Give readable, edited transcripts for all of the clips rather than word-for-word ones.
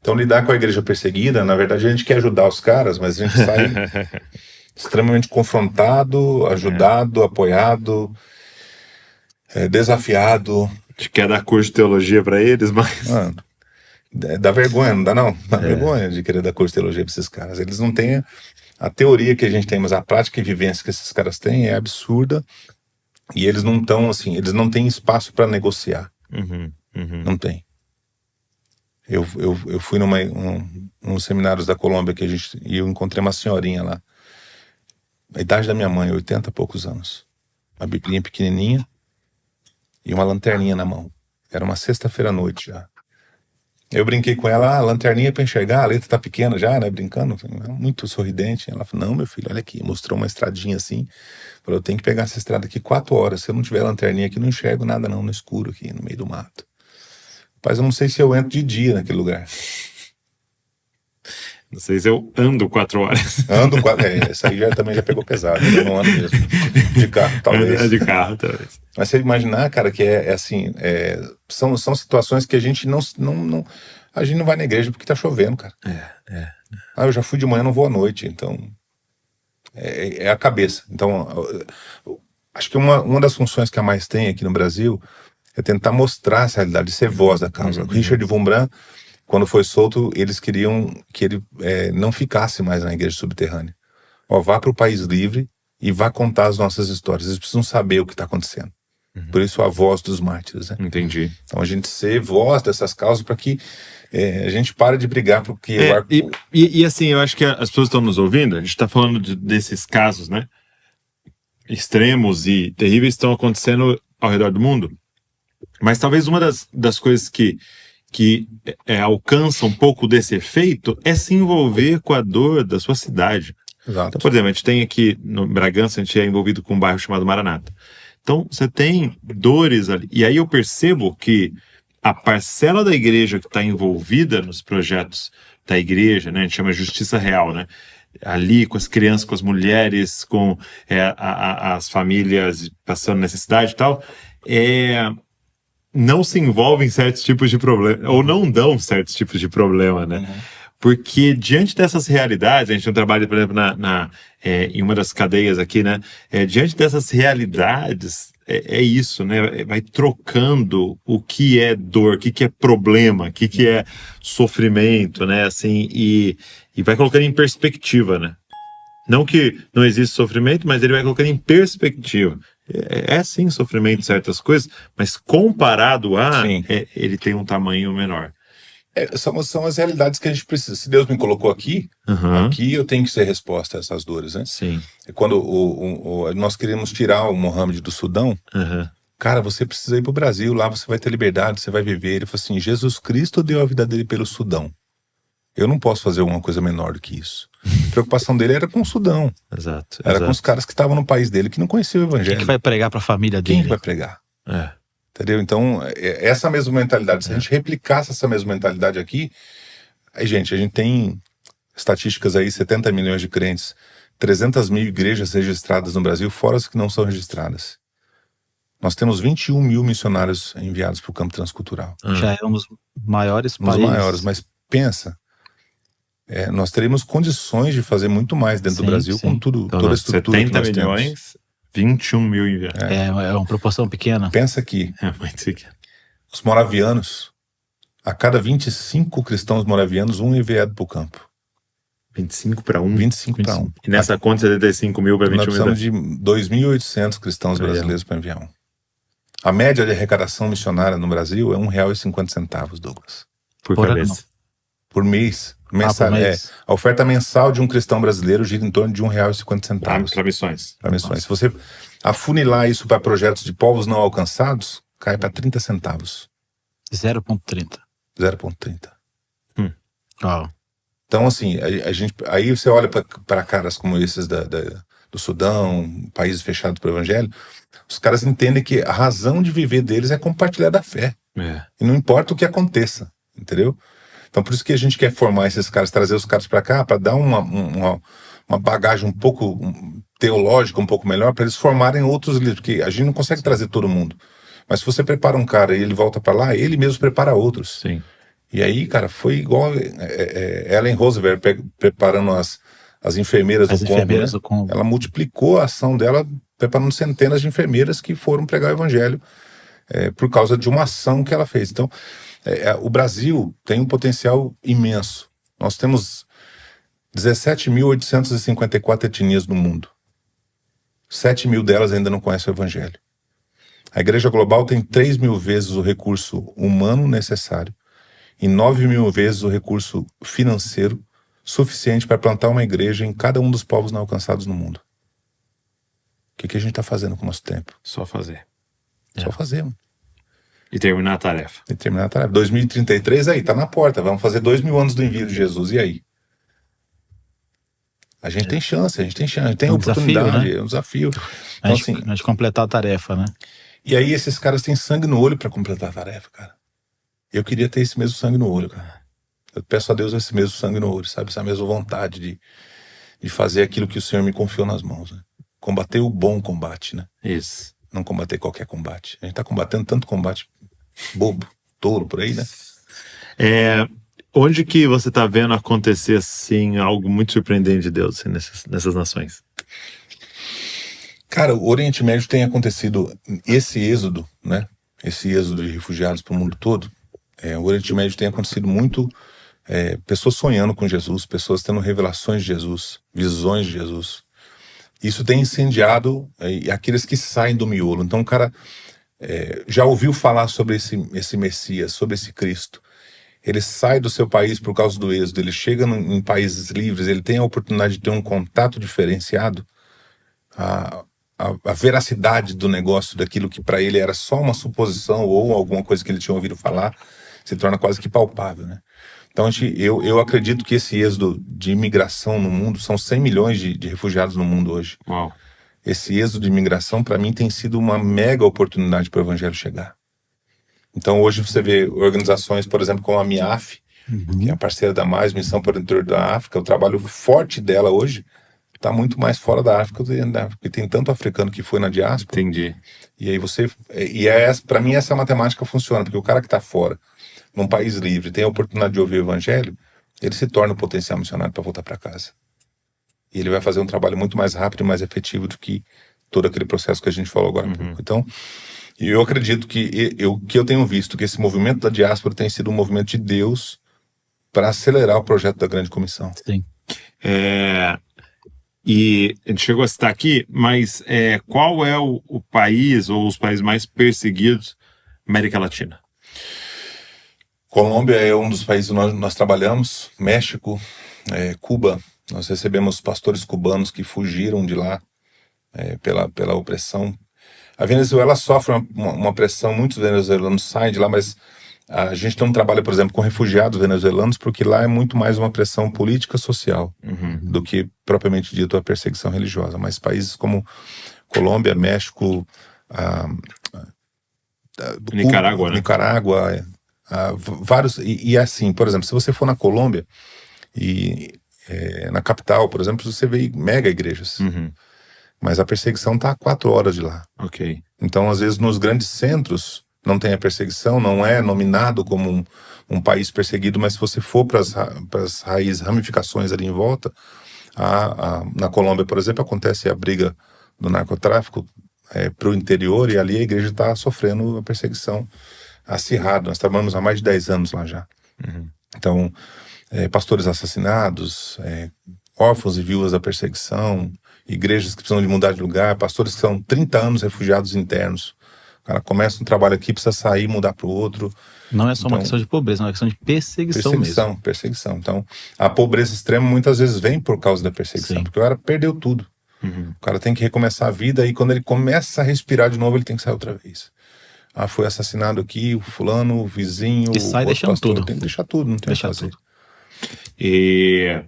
Então, lidar com a igreja perseguida, na verdade, a gente quer ajudar os caras, mas a gente sai extremamente confrontado, ajudado, apoiado, desafiado. A gente quer dar curso de teologia para eles, mas... Mano, dá vergonha, não dá não? Dá vergonha de querer dar curso de teologia para esses caras. Eles não têm a teoria que a gente tem, mas a prática e vivência que esses caras têm é absurda. E eles não estão, assim, eles não têm espaço para negociar. Não tem. Eu fui nos seminários da Colômbia e eu encontrei uma senhorinha lá. A idade da minha mãe, 80 e poucos anos. Uma biblinha pequenininha e uma lanterninha na mão. Era uma sexta-feira à noite já. Eu brinquei com ela, a lanterninha para enxergar, a letra tá pequena já, né, brincando, muito sorridente. Ela falou, não, meu filho, olha aqui, mostrou uma estradinha assim. Falou, eu tenho que pegar essa estrada aqui 4 horas, se eu não tiver lanterninha aqui, não enxergo nada não, no escuro aqui, no meio do mato. Rapaz, eu não sei se eu entro de dia naquele lugar. Não sei se eu ando 4 horas. Ando 4 horas, essa aí também já pegou pesado, eu não ando mesmo. De carro, talvez. De carro, talvez. Mas você imaginar, cara, que são situações que a gente não vai na igreja porque tá chovendo, cara. Eu já fui de manhã, não vou à noite, então é a cabeça. Então, acho que uma das funções que a Mais tem aqui no Brasil é tentar mostrar essa realidade, ser voz da causa. O Richard Wurmbrand, quando foi solto, eles queriam que ele não ficasse mais na igreja subterrânea. Vá para o país livre e vá contar as nossas histórias. Eles precisam saber o que está acontecendo. Por isso a voz dos mártires, né? Entendi. Então a gente ser voz dessas causas para que a gente pare de brigar porque... E assim, eu acho que as pessoas estão nos ouvindo, a gente está falando desses casos, né? Extremos e terríveis estão acontecendo ao redor do mundo. Mas talvez uma das coisas que alcança um pouco desse efeito é se envolver com a dor da sua cidade. Exato. Então, por exemplo, a gente tem aqui no Bragança, a gente é envolvido com um bairro chamado Maranata. Então, você tem dores ali. E aí eu percebo que a parcela da igreja que está envolvida nos projetos da igreja, né, a gente chama de justiça real, né? Ali com as crianças, com as mulheres, com as famílias passando necessidade e tal, não se envolvem em certos tipos de problema, ou não dão certos tipos de problema, né? Porque diante dessas realidades, a gente não trabalha, por exemplo, em uma das cadeias aqui, né? Diante dessas realidades, é isso, né? Vai trocando o que é dor, o que é problema, o que é sofrimento, né? Assim, e vai colocando em perspectiva, né? Não que não existe sofrimento, mas ele vai colocando em perspectiva. Sim sofrimento de certas coisas, mas comparado ele tem um tamanho menor. São as realidades que a gente precisa. Se Deus me colocou aqui, aqui eu tenho que ser resposta a essas dores, né? Sim. Quando nós queríamos tirar o Mohammed do Sudão, cara, você precisa ir para o Brasil, lá você vai ter liberdade, você vai viver. Ele falou assim, Jesus Cristo deu a vida dele pelo Sudão. Eu não posso fazer alguma coisa menor do que isso. A preocupação dele era com o Sudão. Exato. Era com os caras que estavam no país dele, que não conheciam o evangelho. Quem que vai pregar para a família dele? Quem vai pregar? Entendeu? Então, essa mesma mentalidade, se a gente replicasse essa mesma mentalidade aqui, aí, gente, a gente tem estatísticas aí, 70 milhões de crentes, 300 mil igrejas registradas no Brasil, fora as que não são registradas. Nós temos 21 mil missionários enviados para o campo transcultural. Já é um dos maiores países. Um dos maiores, mas pensa, nós teríamos condições de fazer muito mais dentro do Brasil, com tudo, então, toda a estrutura 70 que nós milhões, temos. 21 mil enviados. É uma proporção pequena. Pensa aqui, muito pequeno. Os moravianos, a cada 25 cristãos moravianos, um é enviado para o campo. 25 para 1? 25 para 1. E nessa conta, 75 mil para 21 mil? Nós precisamos de 2.800 cristãos brasileiros para enviar um. A média de arrecadação missionária no Brasil é R$1,50, Douglas. Por cabeça. Por mês. Por mês. A oferta mensal de um cristão brasileiro gira em torno de R$1,50. Para missões. Para missões. Se você afunilar isso para projetos de povos não alcançados, cai para 30 centavos. 0,30. 0,30. Uau. Então, assim, aí você olha para caras como esses do Sudão, países fechados para o evangelho, os caras entendem que a razão de viver deles é compartilhar da fé. E não importa o que aconteça, entendeu? Então, por isso que a gente quer formar esses caras, trazer os caras para cá, para dar uma bagagem um pouco teológica, um pouco melhor, para eles formarem outros líderes, porque a gente não consegue trazer todo mundo. Mas se você prepara um cara e ele volta para lá, ele mesmo prepara outros. Sim. E aí, cara, foi igual Ellen Roosevelt preparando as enfermeiras As do Congo, enfermeiras né? do Congo. Ela multiplicou a ação dela preparando centenas de enfermeiras que foram pregar o evangelho por causa de uma ação que ela fez. Então, o Brasil tem um potencial imenso. Nós temos 17.854 etnias no mundo. 7.000 delas ainda não conhecem o evangelho. A Igreja Global tem 3.000 vezes o recurso humano necessário e 9.000 vezes o recurso financeiro suficiente para plantar uma igreja em cada um dos povos não alcançados no mundo. O que a gente está fazendo com o nosso tempo? Só fazer. Só fazer, mano. E terminar a tarefa. E terminar a tarefa. 2033 aí, tá na porta. Vamos fazer 2.000 anos do envio de Jesus. E aí? A gente tem chance, a gente tem um oportunidade, desafio, né? é um desafio. A Então, gente, assim, a gente completar a tarefa, né? e aí esses caras têm sangue no olho para completar a tarefa, cara. Eu queria ter esse mesmo sangue no olho, cara. Eu peço a Deus esse mesmo sangue no olho, sabe? Essa mesma vontade de fazer aquilo que o Senhor me confiou nas mãos, né? Combater o bom combate, né? Isso. Não combater qualquer combate. A gente tá combatendo tanto combate bobo, tolo por aí, né? Onde que você tá vendo acontecer, assim, algo muito surpreendente de Deus assim, nessas nações? Cara, o Oriente Médio tem acontecido esse êxodo, né? Esse êxodo de refugiados para o mundo todo. O Oriente Médio tem acontecido muito, pessoas sonhando com Jesus, pessoas tendo revelações de Jesus, visões de Jesus. Isso tem incendiado aqueles que saem do miolo. Então o cara já ouviu falar sobre esse Messias, sobre esse Cristo. Ele sai do seu país por causa do êxodo, ele chega em países livres, ele tem a oportunidade de ter um contato diferenciado. A veracidade do negócio, daquilo que para ele era só uma suposição ou alguma coisa que ele tinha ouvido falar, se torna quase que palpável, né? Então eu acredito que esse êxodo de imigração no mundo, são 100 milhões de refugiados no mundo hoje. Uau. Esse êxodo de imigração, para mim, tem sido uma mega oportunidade para o evangelho chegar. Então hoje você vê organizações, por exemplo, como a MIAF, que é a parceira da Mais, Missão para o Interior da África. O trabalho forte dela hoje está muito mais fora da África, porque tem tanto africano que foi na diáspora. Entendi. E aí para mim essa matemática funciona, porque o cara que está fora, num país livre, tem a oportunidade de ouvir o evangelho, ele se torna um potencial missionário para voltar para casa. E ele vai fazer um trabalho muito mais rápido e mais efetivo do que todo aquele processo que a gente falou agora há pouco. Então, eu acredito que eu tenho visto que esse movimento da diáspora tem sido um movimento de Deus para acelerar o projeto da Grande Comissão. Sim. E a gente chegou a citar aqui, mas qual é o país ou os países mais perseguidos na América Latina? Colômbia é um dos países onde nós trabalhamos, México, Cuba. Nós recebemos pastores cubanos que fugiram de lá pela opressão. A Venezuela sofre uma pressão, muitos venezuelanos saem de lá, mas a gente não trabalha, por exemplo, com refugiados venezuelanos, porque lá é muito mais uma pressão política social do que propriamente dito a perseguição religiosa. Mas países como Colômbia, México, Nicarágua, né? Nicarágua, vários. E assim, por exemplo, se você for na Colômbia e na capital, por exemplo, você vê mega igrejas. Mas a perseguição está a 4 horas de lá. Ok. Então, às vezes, nos grandes centros não tem a perseguição, não é nominado como um país perseguido, mas se você for para as ramificações ali em volta, na Colômbia, por exemplo, acontece a briga do narcotráfico para o interior, e ali a igreja está sofrendo a perseguição acirrada. Nós trabalhamos há mais de 10 anos lá já. Então, pastores assassinados, órfãos e viúvas da perseguição, igrejas que precisam de mudar de lugar, pastores que são 30 anos refugiados internos. O cara começa um trabalho aqui, precisa sair e mudar para o outro. Não é só uma questão de pobreza, é uma questão de perseguição mesmo. Perseguição. Então, a pobreza extrema muitas vezes vem por causa da perseguição, porque o cara perdeu tudo. O cara tem que recomeçar a vida, e quando ele começa a respirar de novo, ele tem que sair outra vez. Foi assassinado aqui, o fulano, o vizinho, e sai deixando pastor, tudo. Tem que deixar tudo, não tem o que fazer. Tudo. E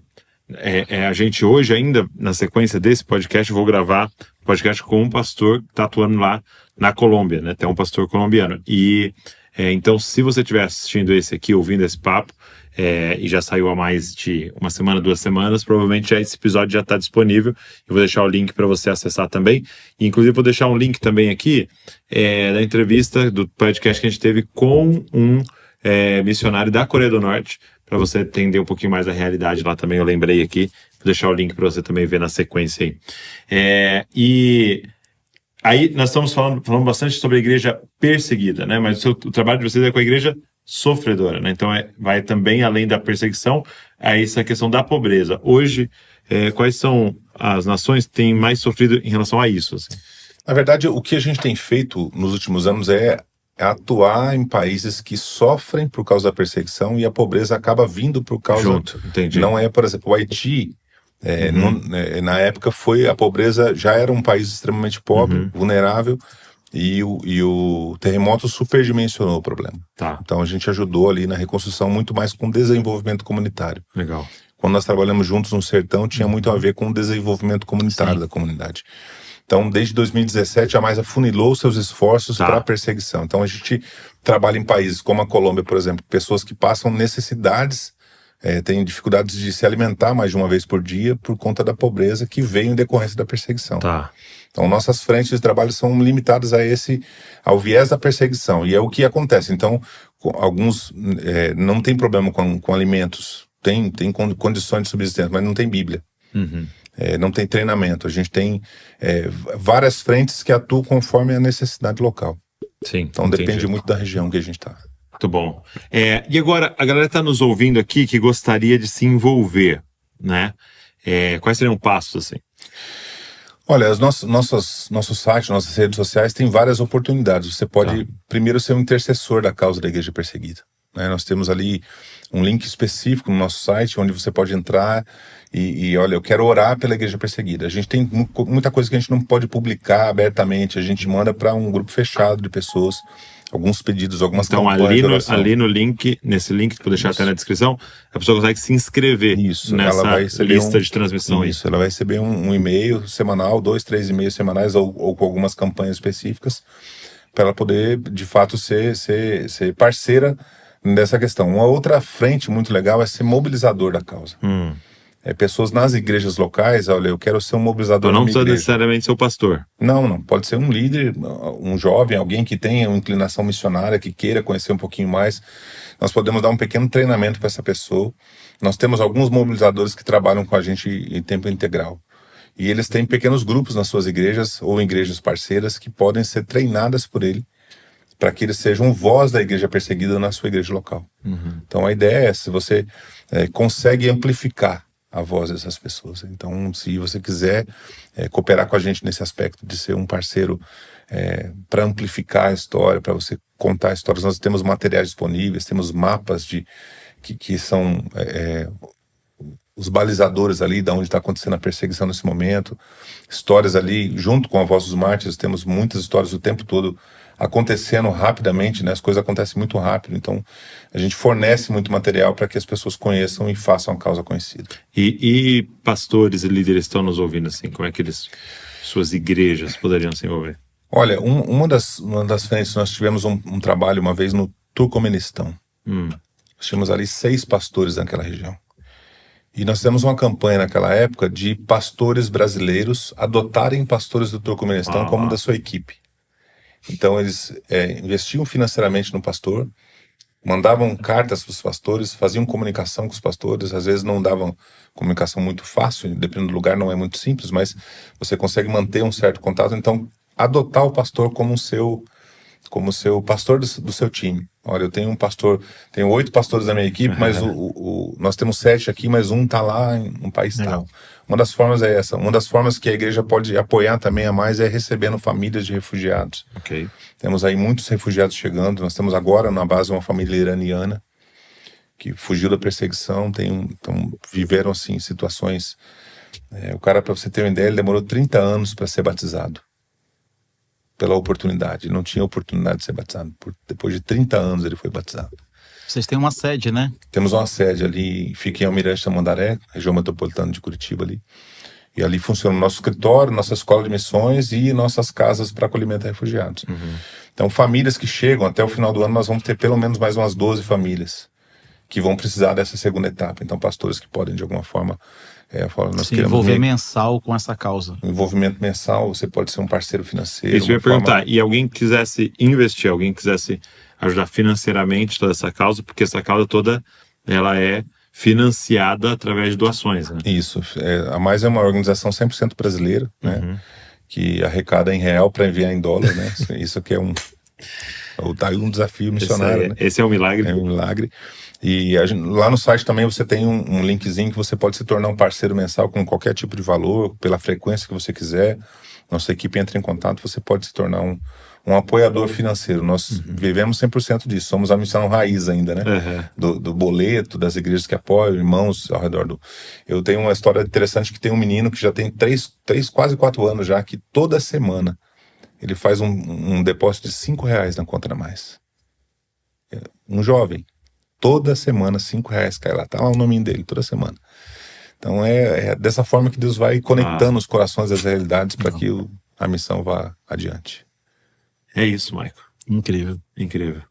a gente hoje ainda, na sequência desse podcast, eu vou gravar um podcast com um pastor que está atuando lá na Colômbia, né? Tem um pastor colombiano. E então, se você estiver assistindo esse aqui, ouvindo esse papo, e já saiu há mais de uma semana, 2 semanas, provavelmente esse episódio já está disponível. Eu vou deixar o link para você acessar também. E, inclusive, vou deixar um link também aqui da entrevista do podcast que a gente teve com um missionário da Coreia do Norte, para você entender um pouquinho mais a realidade lá também. Eu lembrei aqui, vou deixar o link para você também ver na sequência aí. E aí nós estamos falando bastante sobre a igreja perseguida, né? Mas o trabalho de vocês é com a igreja sofredora, né? Então vai também além da perseguição, a essa questão da pobreza. Hoje, quais são as nações que têm mais sofrido em relação a isso? Assim? Na verdade, o que a gente tem feito nos últimos anos é atuar em países que sofrem por causa da perseguição e a pobreza acaba vindo por causa... Entendi. Não por exemplo, o Haiti, na época a pobreza já era um país extremamente pobre, vulnerável, e o terremoto superdimensionou o problema. Tá. Então a gente ajudou ali na reconstrução muito mais com desenvolvimento comunitário. Legal. Quando nós trabalhamos juntos no sertão, tinha muito a ver com o desenvolvimento comunitário da comunidade. Então, desde 2017, a Mais afunilou seus esforços para a perseguição. Então, a gente trabalha em países como a Colômbia, por exemplo, pessoas que passam necessidades, têm dificuldades de se alimentar mais de uma vez por dia por conta da pobreza que veio em decorrência da perseguição. Tá. Então, nossas frentes de trabalho são limitadas ao viés da perseguição. E é o que acontece. Então, alguns não tem problema com alimentos, tem condições de subsistência, mas não tem Bíblia. Não tem treinamento. A gente tem várias frentes que atuam conforme a necessidade local. Sim, então depende muito da região que a gente está. Muito bom. E agora, a galera está nos ouvindo aqui que gostaria de se envolver, né? Quais seriam passos, assim? Olha, nosso site, nossas redes sociais têm várias oportunidades. Você pode, primeiro, ser um intercessor da causa da igreja perseguida. Nós temos ali um link específico no nosso site, onde você pode entrar e olha, eu quero orar pela igreja perseguida. A gente tem muita coisa que a gente não pode publicar abertamente, a gente manda para um grupo fechado de pessoas, alguns pedidos, algumas campanhas. Ali no link, nesse link que vou deixar até na descrição, a pessoa consegue se inscrever nessa lista de transmissão. Ela vai receber um e-mail semanal, 2, 3 e-mails semanais, ou com algumas campanhas específicas, para ela poder, de fato, ser parceira dessa questão. Uma outra frente muito legal é ser mobilizador da causa. Pessoas nas igrejas locais, olha, eu quero ser um mobilizador. Então não precisa necessariamente ser o pastor. Não, pode ser um líder, um jovem, alguém que tenha uma inclinação missionária, que queira conhecer um pouquinho mais. Nós podemos dar um pequeno treinamento para essa pessoa. Nós temos alguns mobilizadores que trabalham com a gente em tempo integral. E eles têm pequenos grupos nas suas igrejas ou igrejas parceiras que podem ser treinadas por ele, para que eles sejam voz da igreja perseguida na sua igreja local. Então a ideia é se você consegue amplificar a voz dessas pessoas. Então, se você quiser cooperar com a gente nesse aspecto de ser um parceiro para amplificar a história, para você contar histórias, nós temos materiais disponíveis, temos mapas que são os balizadores ali de onde está acontecendo a perseguição nesse momento, histórias ali, junto com a Voz dos Mártires, temos muitas histórias o tempo todo acontecendo rapidamente, né? As coisas acontecem muito rápido, então a gente fornece muito material para que as pessoas conheçam e façam a causa conhecida. E pastores e líderes estão nos ouvindo assim, como é que suas igrejas poderiam se envolver? Olha, uma das frentes, nós tivemos um trabalho uma vez no Turcomenistão. Nós tínhamos ali 6 pastores naquela região. E nós fizemos uma campanha naquela época de pastores brasileiros adotarem pastores do Turcomenistão como da sua equipe. Então eles investiam financeiramente no pastor, mandavam cartas para os pastores, faziam comunicação com os pastores, às vezes não davam comunicação muito fácil, dependendo do lugar não é muito simples, mas você consegue manter um certo contato, então adotar o pastor como seu pastor do seu time. Olha, eu tenho um pastor, tenho 8 pastores da minha equipe, mas nós temos 7 aqui, mas um está lá em um país tal. Uma das formas é essa. Uma das formas que a igreja pode apoiar também a mais é recebendo famílias de refugiados. Okay. Temos aí muitos refugiados chegando. Nós temos agora na base uma família iraniana que fugiu da perseguição, então viveram assim situações. O cara, para você ter uma ideia, ele demorou 30 anos para ser batizado. Pela oportunidade. Ele não tinha oportunidade de ser batizado. Depois de 30 anos ele foi batizado. Vocês têm uma sede, né? Temos uma sede ali, fica em Almirante Tamandaré, região metropolitana de Curitiba ali. E ali funciona o nosso escritório, nossa escola de missões e nossas casas para acolhimento a refugiados. Então, famílias que chegam, até o final do ano nós vamos ter pelo menos mais umas 12 famílias que vão precisar dessa segunda etapa. Então, pastores que podem de alguma forma se envolver mensal com essa causa. Envolvimento mensal, você pode ser um parceiro financeiro. Isso eu ia perguntar, e alguém quisesse investir, alguém quisesse ajudar financeiramente toda essa causa, porque essa causa toda, ela é financiada através de doações, né? Isso. A Mais é uma organização 100% brasileira, né? Que arrecada em real para enviar em dólar, né? Isso aqui é um desafio missionário, né? Esse é um milagre. É um milagre. E lá no site também você tem um linkzinho que você pode se tornar um parceiro mensal com qualquer tipo de valor, pela frequência que você quiser. Nossa equipe entra em contato, você pode se tornar um apoiador financeiro. Nós vivemos 100% disso, somos a missão raiz ainda, né? Do boleto, das igrejas que apoiam, irmãos ao redor do... Eu tenho uma história interessante que tem um menino que já tem quase 4 anos já, que toda semana ele faz um depósito de R$5 na conta da Mais. Um jovem. Toda semana, R$5 cai lá. Tá lá o nome dele, toda semana. Então é dessa forma que Deus vai conectando os corações às realidades para que a missão vá adiante. É isso, Michael. Incrível. Incrível.